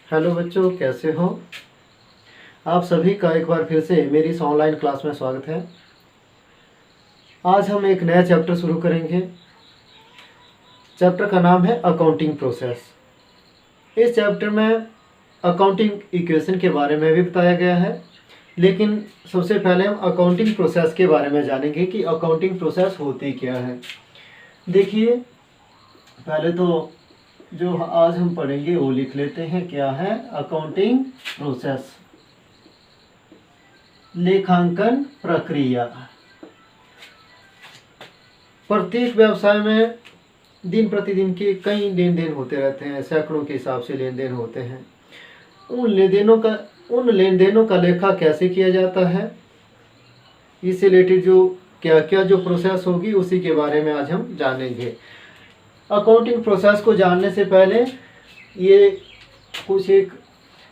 Hello बच्चों, कैसे हो आप सभी का। एक बार फिर से मेरी इस ऑनलाइन क्लास में स्वागत है। आज हम एक नया चैप्टर शुरू करेंगे। चैप्टर का नाम है अकाउंटिंग प्रोसेस। इस चैप्टर में अकाउंटिंग इक्वेशन के बारे में भी बताया गया है, लेकिन सबसे पहले हम अकाउंटिंग प्रोसेस के बारे में जानेंगे कि अकाउंटिंग प्रोसेस होती क्या है। देखिए, पहले तो जो आज हम पढ़ेंगे वो लिख लेते हैं। क्या है अकाउंटिंग प्रोसेस? लेखांकन प्रक्रिया। प्रत्येक व्यवसाय में दिन प्रतिदिन के कई लेन देन होते रहते हैं, सैकड़ों के हिसाब से लेन देन होते हैं। उन लेन देनों का लेखा कैसे किया जाता है, इससे रिलेटेड जो क्या क्या जो प्रोसेस होगी उसी के बारे में आज हम जानेंगे। अकाउंटिंग प्रोसेस को जानने से पहले ये कुछ एक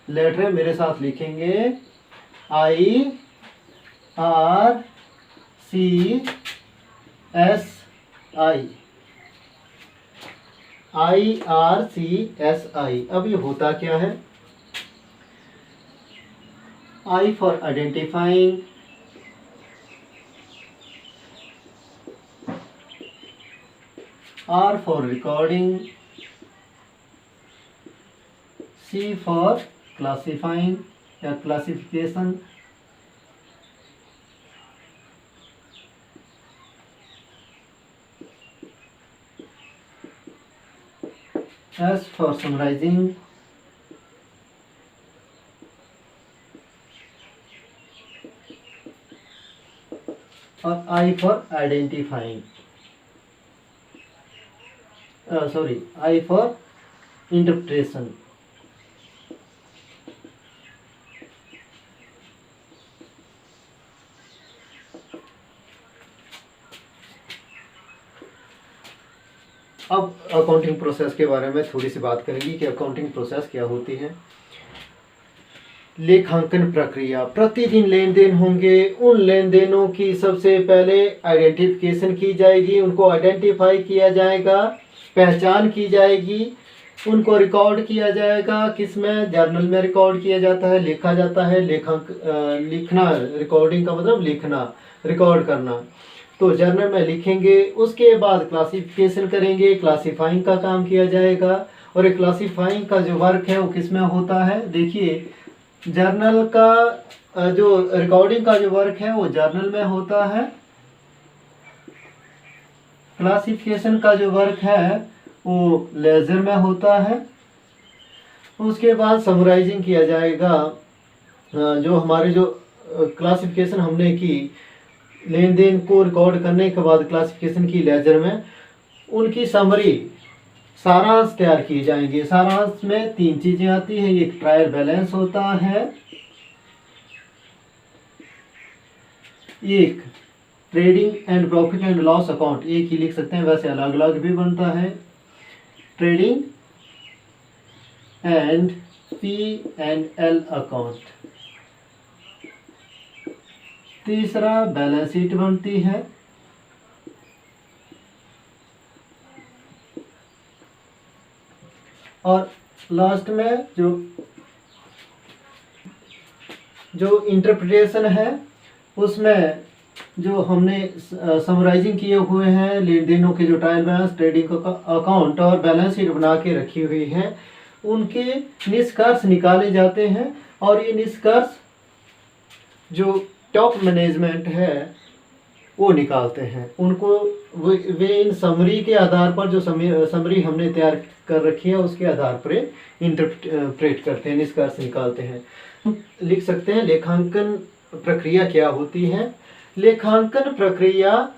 लेटर है, मेरे साथ लिखेंगे। IRCSI। अब ये होता क्या है? I for identifying, R for recording, C for classifying या क्लासिफिकेशन, S for summarizing, और I for identifying, I for interpretation। अब अकाउंटिंग प्रोसेस के बारे में थोड़ी सी बात करेंगे कि अकाउंटिंग प्रोसेस क्या होती है। लेखांकन प्रक्रिया, प्रतिदिन लेन देन होंगे। उन लेन देनों की सबसे पहले आइडेंटिफिकेशन की जाएगी, उनको आइडेंटिफाई किया जाएगा, पहचान की जाएगी, उनको रिकॉर्ड किया जाएगा। किसमें? जर्नल में रिकॉर्ड किया जाता है, लिखा जाता है। लिखना, रिकॉर्डिंग का मतलब लिखना, रिकॉर्ड करना। तो जर्नल में लिखेंगे, उसके बाद क्लासिफिकेशन करेंगे, क्लासिफाइंग का काम किया जाएगा। और ये क्लासिफाइंग का जो वर्क है वो किसमें होता है? देखिए, जर्नल का जो रिकॉर्डिंग का जो वर्क है वो जर्नल में होता है। क्लासिफिकेशन का जो वर्क है वो लेजर में होता है। उसके बाद समराइजिंग किया जाएगा। जो हमारे जो क्लासिफिकेशन हमने की, लेन देन को रिकॉर्ड करने के बाद क्लासिफिकेशन की लेजर में, उनकी समरी, सारांश तैयार किए जाएंगे। सारांश में 3 चीजें आती हैं। एक ट्रायल बैलेंस होता है, एक trading and profit and loss account, एक ही लिख सकते हैं, वैसे अलग अलग भी बनता है। Trading and P&L account. तीसरा बैलेंस शीट बनती है। और लास्ट में जो इंटरप्रिटेशन है, उसमें जो हमने समराइजिंग किए हुए हैं लेन देनों के, जो ट्रायल बैलेंस, ट्रेडिंग अकाउंट और बैलेंस शीट बना के रखी हुई है, उनके निष्कर्ष निकाले जाते हैं। और ये निष्कर्ष जो टॉप मैनेजमेंट है वो निकालते हैं। उनको वे इन समरी के आधार पर, जो समरी हमने तैयार कर रखी है उसके आधार पर इंटरप्रेट करते हैं, निष्कर्ष निकालते हैं। लिख सकते हैं लेखांकन प्रक्रिया क्या होती है। लेखांकन प्रक्रिया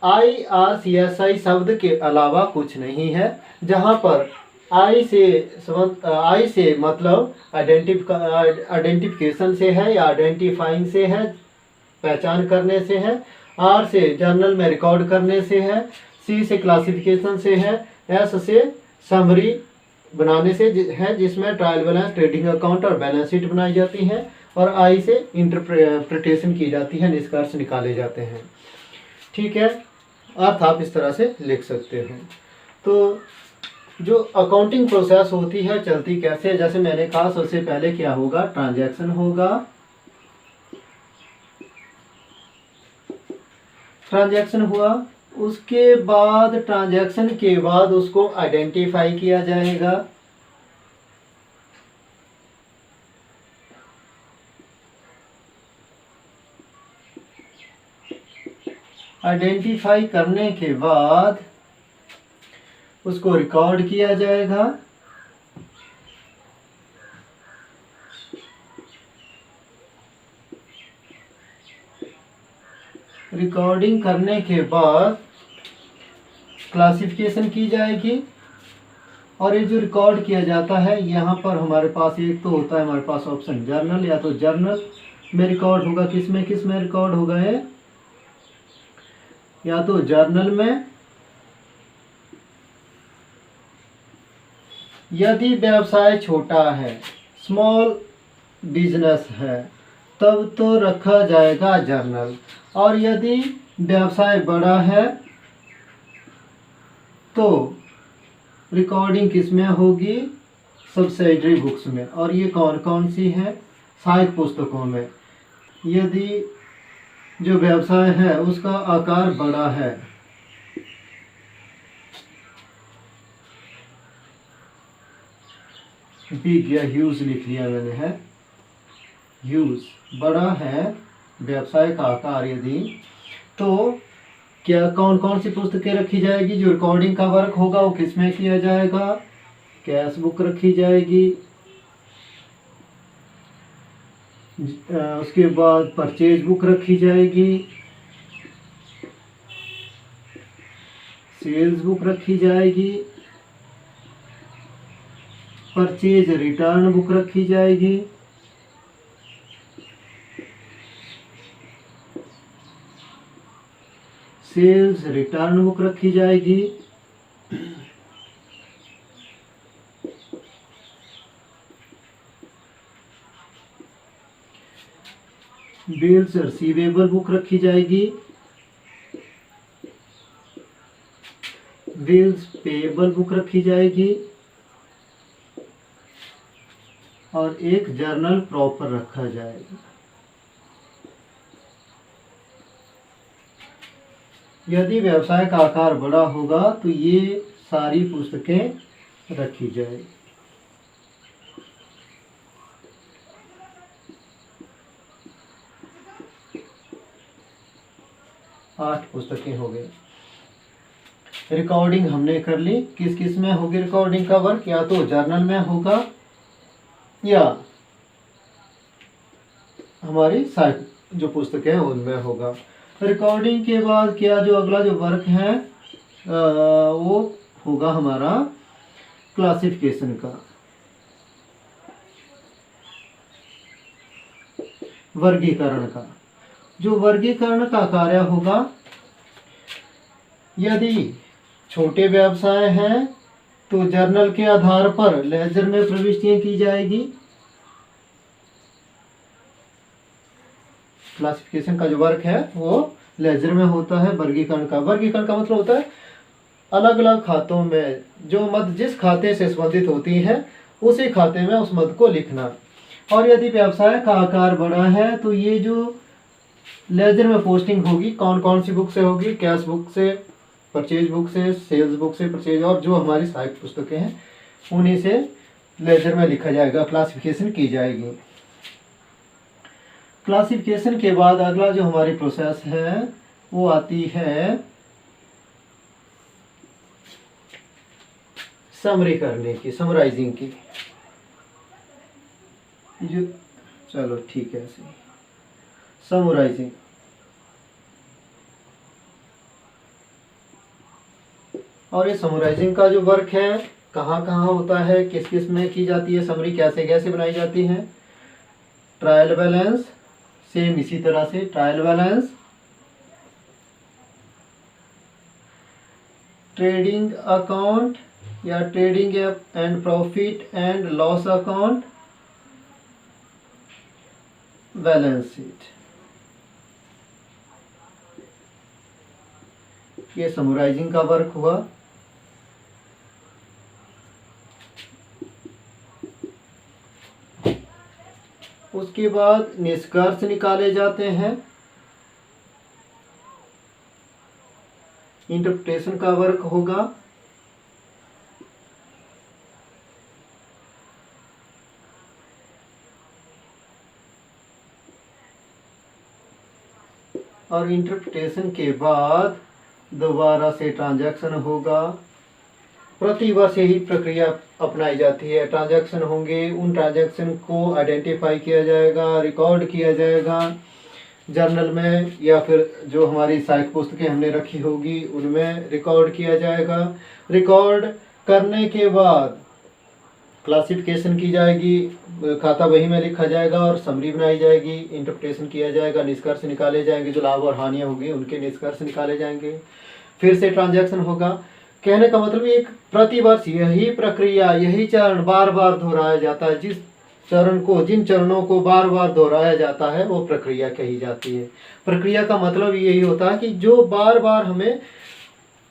IRCSI शब्द के अलावा कुछ नहीं है, जहां पर आई से मतलब आइडेंटिफिकेशन से है या आइडेंटिफाइंग से है, पहचान करने से है। R से जर्नल में रिकॉर्ड करने से है। C से क्लासिफिकेशन से है। S से समरी बनाने से है, जिसमें ट्रायल बैलेंस, ट्रेडिंग अकाउंट और बैलेंस शीट बनाई जाती है। और I से इंटरप्रिटेशन की जाती है, निष्कर्ष निकाले जाते हैं। ठीक है, अर्थ आप इस तरह से लिख सकते हैं। तो जो अकाउंटिंग प्रोसेस होती है चलती कैसे है, जैसे मैंने कहा सबसे पहले क्या होगा, ट्रांजैक्शन होगा। ट्रांजैक्शन हुआ, उसके बाद ट्रांजैक्शन के बाद उसको आइडेंटिफाई किया जाएगा। आइडेंटिफाई करने के बाद उसको रिकॉर्ड किया जाएगा। रिकॉर्डिंग करने के बाद क्लासिफिकेशन की जाएगी। और ये जो रिकॉर्ड किया जाता है, यहाँ पर हमारे पास एक तो होता है हमारे पास ऑप्शन जर्नल, या तो जर्नल में रिकॉर्ड होगा, किस में रिकॉर्ड होगा है, या तो जर्नल में। यदि व्यवसाय छोटा है, स्मॉल बिजनेस है, तब तो रखा जाएगा जर्नल। और यदि व्यवसाय बड़ा है तो रिकॉर्डिंग किस में होगी, सब्सिडरी बुक्स में। और ये कौन कौन सी हैं, सहायक पुस्तकों में। यदि जो व्यवसाय है उसका आकार बड़ा है, बिग या ह्यूज लिख लिया मैंने, है ह्यूज, बड़ा है व्यवसाय का आकार यदि, तो क्या कौन कौन सी पुस्तकें रखी जाएगी, जो रिकॉर्डिंग का वर्क होगा वो किस में किया जाएगा, कैश बुक रखी जाएगी। उसके बाद परचेज बुक रखी जाएगी, सेल्स बुक रखी जाएगी, परचेज रिटर्न बुक रखी जाएगी, सेल्स रिटर्न बुक रखी जाएगी, बिल्स रिसीवेबल बुक रखी जाएगी, बिल्स पेएबल बुक रखी जाएगी, और एक जर्नल प्रॉपर रखा जाएगा। यदि व्यवसाय का आकार बड़ा होगा तो ये सारी पुस्तकें रखी जाएगी। 8 पुस्तकें हो गई। रिकॉर्डिंग हमने कर ली, किस किस में होगी रिकॉर्डिंग का वर्क, या तो जर्नल में होगा या हमारी जो पुस्तकें हैं उनमें होगा। रिकॉर्डिंग के बाद क्या जो अगला जो वर्क है वो होगा हमारा क्लासिफिकेशन का, वर्गीकरण का। जो वर्गीकरण का कार्य होगा, यदि छोटे व्यवसाय हैं तो जर्नल के आधार पर लेजर में प्रविष्टियां की जाएगी। क्लासिफिकेशन का जो वर्क है वो लेजर में होता है। वर्गीकरण का मतलब होता है अलग अलग खातों में जो मद जिस खाते से संबंधित होती है उसी खाते में उस मद को लिखना। और यदि व्यवसाय का आकार बड़ा है तो ये जो लेजर में पोस्टिंग होगी कौन कौन सी बुक से होगी, कैश बुक से, परचेज बुक से, सेल्स बुक से, परचेज, और जो हमारी सहायक पुस्तकें हैं उन्हीं से लेजर में लिखा जाएगा, क्लासिफिकेशन की जाएगी। क्लासिफिकेशन के बाद अगला जो हमारी प्रोसेस है वो आती है समरी करने की, समराइजिंग की। जो चलो ठीक है, समराइजिंग। और ये समराइजिंग का जो वर्क है कहाँ कहाँ होता है, किस किस में की जाती है, समरी कैसे कैसे बनाई जाती है। ट्रायल बैलेंस, सेम इसी तरह से ट्रायल बैलेंस, ट्रेडिंग अकाउंट या trading and profit and loss account, balance sheet. ये समराइजिंग का वर्क हुआ। उसके बाद निष्कर्ष निकाले जाते हैं। इंटरप्रिटेशन का वर्क होगा। और इंटरप्रिटेशन के बाद दोबारा से ट्रांजैक्शन होगा। प्रति वर्ष यही प्रक्रिया अपनाई जाती है। ट्रांजैक्शन होंगे, उन ट्रांजैक्शन को आइडेंटिफाई किया जाएगा, रिकॉर्ड किया जाएगा जर्नल में, या फिर जो हमारी सहायक पुस्तकें हमने रखी होगी उनमें रिकॉर्ड किया जाएगा। रिकॉर्ड करने के बाद क्लासिफिकेशन की जाएगी, खाता बही में लिखा जाएगा और समरी बनाई जाएगी, इंटरप्रिटेशन किया जाएगा, निष्कर्ष निकाले जाएंगे, जो लाभ और हानियाँ होगी उनके निष्कर्ष निकाले जाएंगे, फिर से ट्रांजैक्शन होगा। कहने का मतलब एक प्रतिवर्ष यही प्रक्रिया, यही चरण बार बार दोहराया जाता है। जिन चरणों को बार बार दोहराया जाता है वो प्रक्रिया कही जाती है। प्रक्रिया का मतलब यही होता है कि जो बार बार हमें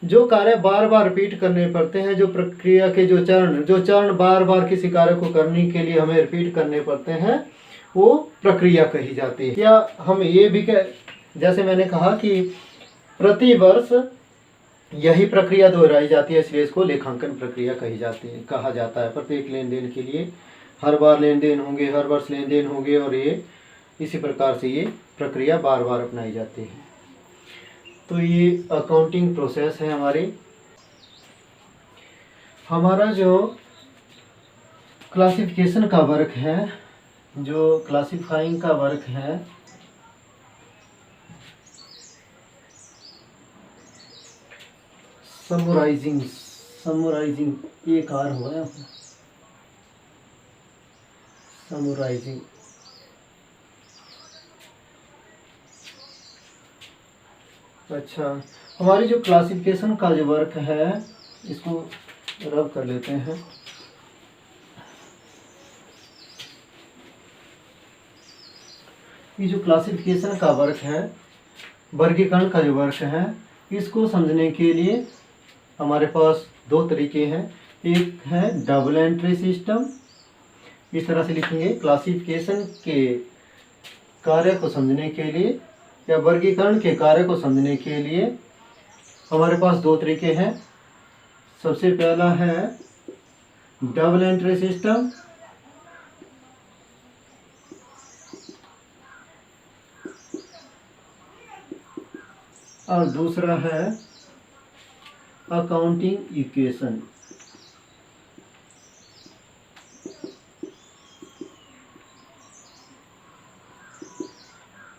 जो कार्य बार बार रिपीट करने पड़ते हैं, जो प्रक्रिया के जो चरण बार बार किसी कार्य को करने के लिए हमें रिपीट करने पड़ते हैं, वो प्रक्रिया कही जाती है। या हम ये भी जैसे मैंने कहा कि प्रतिवर्ष यही प्रक्रिया दोहराई जाती है, इसलिए इसको लेखांकन प्रक्रिया कहा जाता है। प्रत्येक लेन देन के लिए हर बार लेन देन होंगे, हर वर्ष लेन देन होंगे, और ये इसी प्रकार से ये प्रक्रिया बार बार अपनाई जाती है। तो ये अकाउंटिंग प्रोसेस है हमारा जो क्लासिफिकेशन का वर्क है, जो क्लासिफाइंग का वर्क है, समराइजिंग एक आर हुआ है, समराइजिंग। अच्छा, हमारी जो क्लासिफिकेशन का जो वर्क है, इसको रब कर लेते हैं। ये जो क्लासिफिकेशन का वर्क है, वर्गीकरण का जो वर्क है, इसको समझने के लिए हमारे पास दो तरीके हैं। एक है डबल एंट्री सिस्टम, इस तरह से लिखेंगे। क्लासिफिकेशन के कार्य को समझने के लिए या वर्गीकरण के कार्य को समझने के लिए हमारे पास दो तरीके हैं। सबसे पहला है डबल एंट्री सिस्टम, और दूसरा है accounting equation.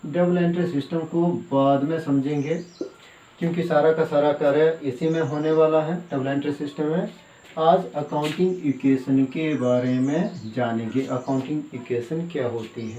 Double entry system को बाद में समझेंगे, क्योंकि सारा का सारा कार्य इसी में होने वाला है, डबल एंट्री सिस्टम में। आज अकाउंटिंग इक्वेशन के बारे में जानेंगे। अकाउंटिंग इक्वेशन क्या होती है।